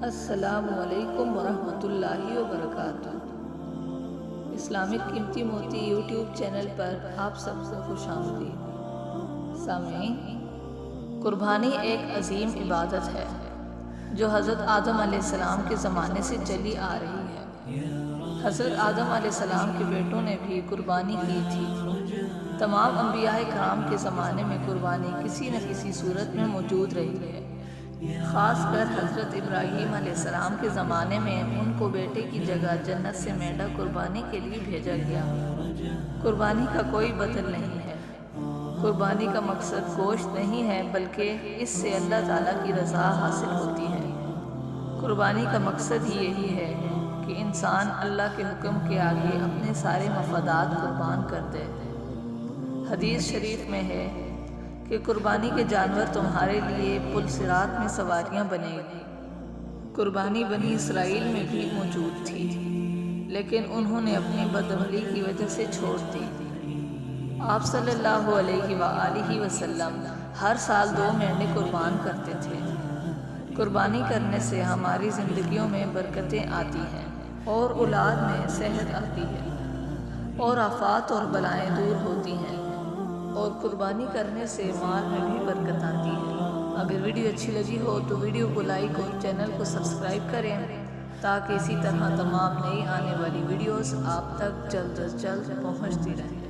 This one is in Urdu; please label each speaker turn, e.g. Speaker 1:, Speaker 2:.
Speaker 1: السلام علیکم ورحمۃ اللہ وبرکاتہ۔ اسلامک قیمتی موتی یوٹیوب چینل پر آپ سب کو خوش آمدید۔ سامعین، قربانی ایک عظیم عبادت ہے جو حضرت آدم علیہ السلام کے زمانے سے چلی آ رہی ہے۔ حضرت آدم علیہ السلام کے بیٹوں نے بھی قربانی کی تھی۔ تمام انبیاء کرام کے زمانے میں قربانی کسی نہ کسی صورت میں موجود رہی ہے۔ خاص کر حضرت ابراہیم علیہ السلام کے زمانے میں ان کو بیٹے کی جگہ جنت سے مینڈا قربانی کے لیے بھیجا گیا۔ قربانی کا کوئی بدل نہیں ہے۔ قربانی کا مقصد گوشت نہیں ہے، بلکہ اس سے اللہ تعالیٰ کی رضا حاصل ہوتی ہے۔ قربانی کا مقصد ہی یہی ہے کہ انسان اللہ کے حکم کے آگے اپنے سارے مفادات قربان کر دے۔ حدیث شریف میں ہے کہ قربانی کے جانور تمہارے لیے پل صراط میں سواریاں بنے گی۔ قربانی بنی اسرائیل میں بھی موجود تھی، لیکن انہوں نے اپنی بدعملی کی وجہ سے چھوڑ دی۔ آپ صلی اللہ علیہ وآلہ وسلم ہر سال 2 مینڈے قربان کرتے تھے۔ قربانی کرنے سے ہماری زندگیوں میں برکتیں آتی ہیں اور اولاد میں صحت آتی ہے اور آفات اور بلائیں دور ہوتی ہیں، اور قربانی کرنے سے مال میں بھی برکت آتی ہے۔ اگر ویڈیو اچھی لگی ہو تو ویڈیو کو لائک اور چینل کو سبسکرائب کریں تاکہ اسی طرح تمام نئی آنے والی ویڈیوز آپ تک جلد از جلد پہنچتی رہیں۔